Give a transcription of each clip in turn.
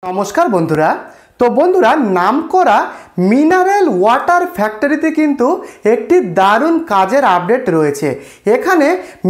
নমস্কার বন্ধুরা। তো বন্ধুরা, নামকরা মিনারেল ওয়াটার ফ্যাক্টরিতে কিন্তু একটি দারুণ কাজের আপডেট রয়েছে। এখানে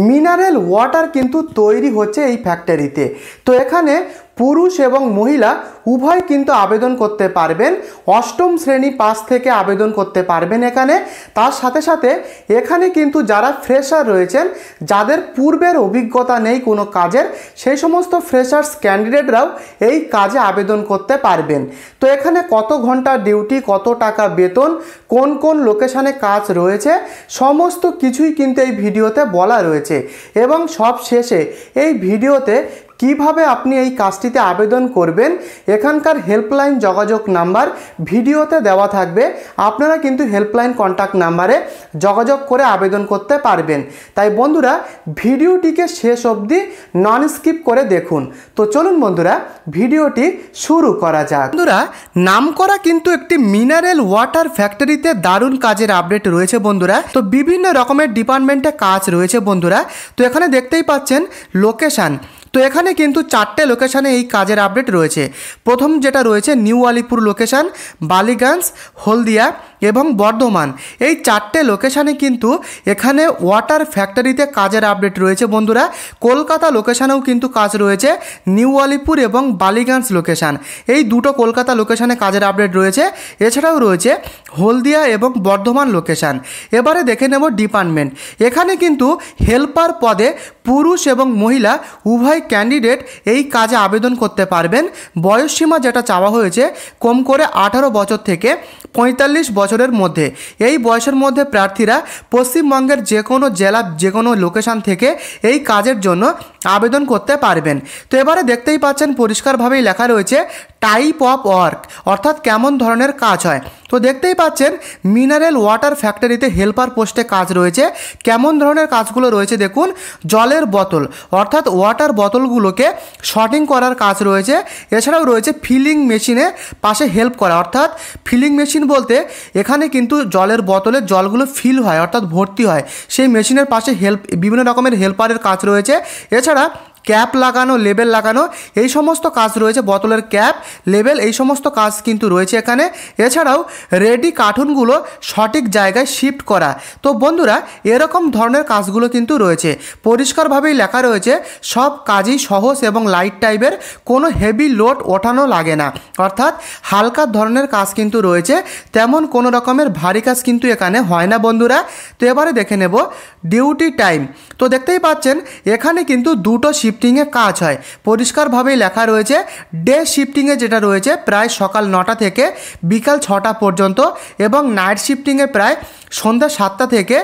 মিনারেল ওয়াটার কিন্তু তৈরি হচ্ছে এই ফ্যাক্টরিতে। তো এখানে পুরুষ এবং মহিলা উভয় কিন্তু আবেদন করতে পারবেন। অষ্টম শ্রেণী পাস থেকে আবেদন করতে পারবেন এখানে। তার সাথে সাথে এখানে কিন্তু যারা ফ্রেশার রয়েছেন, যাদের পূর্বের অভিজ্ঞতা নেই কোনো কাজের, সেই সমস্ত ফ্রেশার্স ক্যান্ডিডেটরাও এই কাজে আবেদন করতে পারবেন। তো এখানে কত ঘন্টা ডিউটি, কত টাকা বেতন, কোন কোন লোকেশানে কাজ রয়েছে, সমস্ত কিছুই কিন্তু এই ভিডিওতে বলা রয়েছে। এবং সব শেষে এই ভিডিওতে কিভাবে আপনি এই কাজটিতে আবেদন করবেন, এখানকার হেল্পলাইন যোগাযোগ নাম্বার ভিডিওতে দেওয়া থাকবে। আপনারা কিন্তু হেল্পলাইন কন্ট্যাক্ট নাম্বারে যোগাযোগ করে আবেদন করতে পারবেন। তাই বন্ধুরা, ভিডিওটিকে শেষ অবধি নন স্কিপ করে দেখুন। তো চলুন বন্ধুরা, ভিডিওটি শুরু করা যাক। বন্ধুরা, নামকরা কিন্তু একটি মিনারেল ওয়াটার ফ্যাক্টরিতে দারুণ কাজের আপডেট রয়েছে বন্ধুরা। তো বিভিন্ন রকমের ডিপার্টমেন্টে কাজ রয়েছে বন্ধুরা। তো এখানে দেখতেই পাচ্ছেন লোকেশান। তো এখানে কিন্তু 4টে লোকেশানে এই কাজের আপডেট রয়েছে। প্রথম যেটা রয়েছে নিউ আলিপুর লোকেশান, বালিগঞ্জ, হলদিয়া এবং বর্ধমান। এই 4টে লোকেশানে কিন্তু এখানে ওয়াটার ফ্যাক্টরিতে কাজের আপডেট রয়েছে বন্ধুরা। কলকাতা লোকেশানেও কিন্তু কাজ রয়েছে, নিউ আলিপুর এবং বালিগঞ্জ লোকেশান। এই দুটো কলকাতা লোকেশানে কাজের আপডেট রয়েছে। এছাড়াও রয়েছে হলদিয়া এবং বর্ধমান লোকেশান। এবারে দেখে নেব ডিপার্টমেন্ট। এখানে কিন্তু হেল্পার পদে পুরুষ এবং মহিলা উভয় ক্যান্ডিডেট এই কাজে আবেদন করতে পারবেন। বয়সসীমা যেটা চাওয়া হয়েছে কম করে 18 বছর থেকে 45 বছরের মধ্যে। এই বয়সের মধ্যে প্রার্থীরা পশ্চিমবঙ্গের যে কোনো জেলা, যে কোনো লোকেশান থেকে এই কাজের জন্য আবেদন করতে পারবেন। তো এবারে দেখতেই পাচ্ছেন পরিষ্কারভাবেই লেখা রয়েছে টাইপ অফ ওয়ার্ক, অর্থাৎ কেমন ধরনের কাজ হয়। তো দেখতেই পাচ্ছেন মিনারেল ওয়াটার ফ্যাক্টরিতে হেল্পার পোস্টে কাজ রয়েছে। কেমন ধরনের কাজগুলো রয়েছে দেখুন। জলের বোতল, অর্থাৎ ওয়াটার বোতলগুলোকে শর্টিং করার কাজ রয়েছে। এছাড়াও রয়েছে ফিলিং মেশিনে পাশে হেল্প করা, অর্থাৎ ফিলিং মেশিন বলতে এখানে কিন্তু জলের বোতলে জলগুলো ফিল হয়, অর্থাৎ ভর্তি হয়, সেই মেশিনের পাশে বিভিন্ন রকমের হেল্পারের কাজ রয়েছে। এছাড়া ক্যাপ লাগানো, লেবেল লাগানো, এই সমস্ত কাজ রয়েছে। বোতলের ক্যাপ, লেবেল, এই সমস্ত কাজ কিন্তু রয়েছে এখানে। এছাড়াও রেডি কার্টুনগুলো সঠিক জায়গায় শিফট করা। তো বন্ধুরা, এরকম ধরনের কাজগুলো কিন্তু রয়েছে। পরিষ্কারভাবেই লেখা রয়েছে সব কাজই সহজ এবং লাইট টাইপের, কোনো হেভি লোড ওঠানো লাগে না, অর্থাৎ হালকা ধরনের কাজ কিন্তু রয়েছে। তেমন কোনো রকমের ভারী কাজ কিন্তু এখানে হয় না বন্ধুরা। তো এবারে দেখে নেব ডিউটি টাইম। তো দেখতেই পাচ্ছেন এখানে কিন্তু দুটো শিফটিংয়ে কাজ হয়। পরিষ্কারভাবেই লেখা রয়েছে ডে শিফটিংয়ে যেটা রয়েছে প্রায় সকাল 9টা থেকে বিকাল 6টা পর্যন্ত, এবং নাইট শিফটিংয়ে প্রায় সন্ধ্যা 7টা থেকে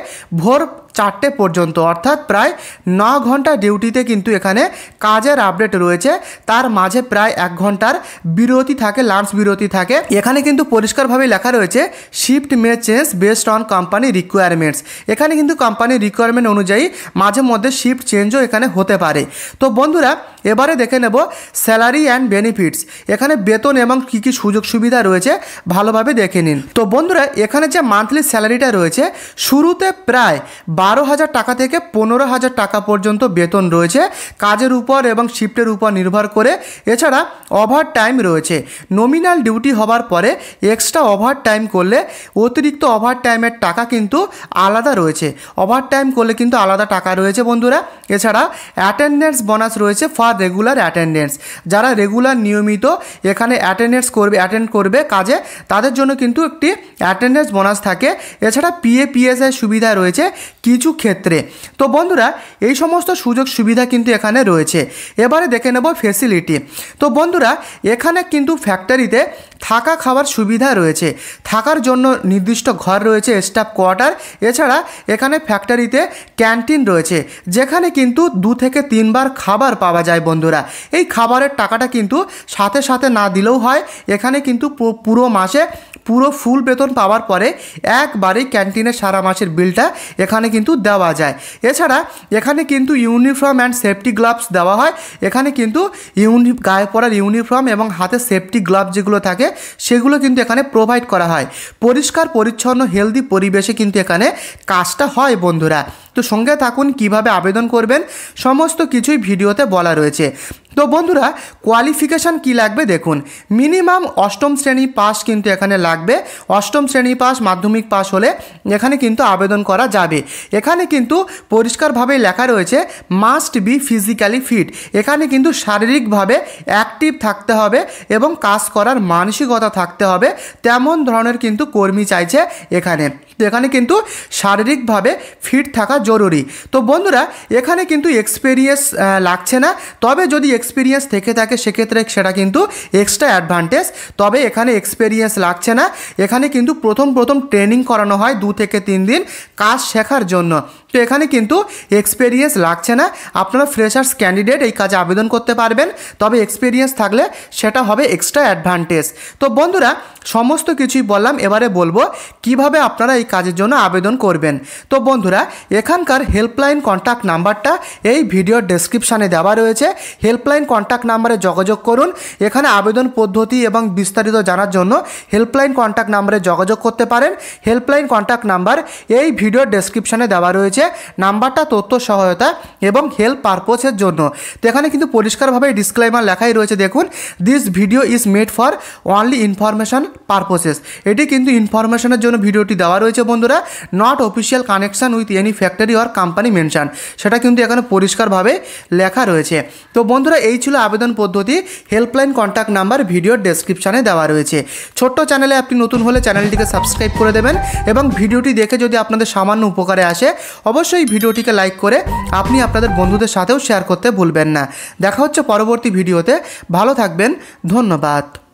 ভোর 4টে পর্যন্ত, অর্থাৎ প্রায় 9 ঘন্টা ডিউটিতে কিন্তু এখানে কাজের আপডেট রয়েছে। তার মাঝে প্রায় 1 ঘন্টার বিরতি থাকে, লাঞ্চ বিরতি থাকে। এখানে কিন্তু পরিষ্কারভাবে লেখা রয়েছে shift May change based on company requirements. এখানে কিন্তু কোম্পানির রিকোয়ারমেন্ট অনুযায়ী মাঝে মধ্যে শিফট চেঞ্জও এখানে হতে পারে। তো বন্ধুরা, এবারে দেখে নেব স্যালারি অ্যান্ড বেনিফিটস। এখানে বেতন এবং কী কী সুযোগ সুবিধা রয়েছে ভালোভাবে দেখে নিন। তো বন্ধুরা, এখানে যে মান্থলি স্যালারিটা রয়েছে, শুরুতে প্রায় 12,000 টাকা থেকে 15,000 টাকা পর্যন্ত বেতন রয়েছে, কাজের উপর এবং শিফটের উপর নির্ভর করে। এছাড়া ওভার টাইম রয়েছে। নমিনাল ডিউটি হবার পরে এক্সট্রা ওভার টাইম করলে অতিরিক্ত ওভার টাইমের টাকা কিন্তু আলাদা রয়েছে। ওভার টাইম করলে কিন্তু আলাদা টাকা রয়েছে বন্ধুরা। এছাড়া অ্যাটেন্ডেন্স বোনাস রয়েছে ফর রেগুলার অ্যাটেন্ডেন্স। যারা রেগুলার নিয়মিত এখানে অ্যাটেন্ড করবে কাজে, তাদের জন্য কিন্তু একটি অ্যাটেন্ডেন্স বোনাস থাকে। এছাড়া PAPSI সুবিধা রয়েছে কিছু ক্ষেত্রে। তো বন্ধুরা, এই সমস্ত সুযোগ সুবিধা কিন্তু এখানে রয়েছে। এবারে দেখে নেব ফেসিলিটি। তো বন্ধুরা, এখানে কিন্তু ফ্যাক্টরিতে থাকা খাওয়ার সুবিধা রয়েছে। থাকার জন্য নির্দিষ্ট ঘর রয়েছে, স্টাফ কোয়ার্টার। এছাড়া এখানে ফ্যাক্টরিতে ক্যান্টিন রয়েছে, যেখানে কিন্তু 2 থেকে 3 বার খাবার পাওয়া যায় বন্ধুরা। এই খাবারের টাকাটা কিন্তু সাথে সাথে না দিলেও হয়। এখানে কিন্তু পুরো মাসে পুরো ফুল বেতন পাওয়ার পরে একবারেই ক্যান্টিনের সারা মাসের বিলটা এখানে কিন্তু দেওয়া যায়। এছাড়া এখানে কিন্তু ইউনিফর্ম অ্যান্ড সেফটি গ্লাভস দেওয়া হয়। এখানে কিন্তু গায়ে পরার ইউনিফর্ম এবং হাতে সেফটি গ্লাভস যেগুলো থাকে সেগুলো কিন্তু এখানে প্রোভাইড করা হয়। পরিষ্কার পরিচ্ছন্ন হেলদি পরিবেশে কিন্তু এখানে কাজটা হয় বন্ধুরা। তো সঙ্গে থাকুন, কিভাবে আবেদন করবেন সমস্ত কিছুই ভিডিওতে বলা রয়েছে। তো বন্ধুরা, কোয়ালিফিকেশান কি লাগবে দেখুন। মিনিমাম অষ্টম শ্রেণী পাস কিন্তু এখানে লাগবে। অষ্টম শ্রেণী পাস, মাধ্যমিক পাস হলে এখানে কিন্তু আবেদন করা যাবে। এখানে কিন্তু পরিষ্কারভাবে লেখা রয়েছে মাস্ট বি ফিজিক্যালি ফিট। এখানে কিন্তু শারীরিকভাবে অ্যাক্টিভ থাকতে হবে এবং কাজ করার মানসিকতা থাকতে হবে, তেমন ধরনের কিন্তু কর্মী চাইছে এখানে। তো এখানে কিন্তু শারীরিকভাবে ফিট থাকা জরুরি। তো বন্ধুরা, এখানে কিন্তু এক্সপিরিয়েন্স লাগছে না, তবে যদি এক্সপিরিয়েন্স থেকে থাকে সেক্ষেত্রে সেটা কিন্তু এক্সট্রা অ্যাডভান্টেজ। তবে এখানে এক্সপিরিয়েন্স লাগছে না, এখানে কিন্তু প্রথম ট্রেনিং করানো হয় 2 থেকে 3 দিন কাজ শেখার জন্য। তো এখানে কিন্তু এক্সপিরিয়েন্স লাগছে না, আপনারা ফ্রেশার্স ক্যান্ডিডেট এই কাজে আবেদন করতে পারবেন, তবে এক্সপিরিয়েন্স থাকলে সেটা হবে এক্সট্রা অ্যাডভান্টেজ। তো বন্ধুরা, সমস্ত কিছুই বললাম, এবারে বলবো কিভাবে আপনারা এই কাজের জন্য আবেদন করবেন। তো বন্ধুরা, এখানকার হেল্পলাইন কন্ট্যাক্ট নাম্বারটা এই ভিডিওর ডেসক্রিপশানে দেওয়া রয়েছে। হেল্পলাইন কন্ট্যাক্ট নাম্বারে যোগাযোগ করুন। এখানে আবেদন পদ্ধতি এবং বিস্তারিত জানার জন্য হেল্পলাইন কন্ট্যাক্ট নাম্বারে যোগাযোগ করতে পারেন। হেল্পলাইন কন্ট্যাক্ট নাম্বার এই ভিডিওর ডেসক্রিপশানে দেওয়া রয়েছে। নাম্বারটা তথ্য সহায়তা এবং হেল্প পারপোজের জন্য। তো এখানে কিন্তু পরিষ্কারভাবে ডিসক্লেমার লেখাই রয়েছে, দেখুন, this video is made for only information purposes. এটি কিন্তু ইনফরমেশনের জন্য ভিডিওটি দেওয়া রয়েছে বন্ধুরা, not official connection with any factory or company mention, সেটা কিন্তু এখানে পরিষ্কারভাবে লেখা রয়েছে। তো বন্ধুরা, এই ছিল আবেদন পদ্ধতি। হেল্পলাইন কন্ট্যাক্ট নাম্বার ভিডিওর ডেসক্রিপশানে দেওয়া রয়েছে। ছোট্ট চ্যানেলে আপনি নতুন হলে চ্যানেলটিকে সাবস্ক্রাইব করে দেবেন এবং ভিডিওটি দেখে যদি আপনাদের সামান্য উপকারে আসে অবশ্যই ভিডিওটিকে লাইক করে আপনি আপনাদের বন্ধুদের সাথেও শেয়ার করতে ভুলবেন না। দেখা হচ্ছে পরবর্তী ভিডিওতে। ভালো থাকবেন, ধন্যবাদ।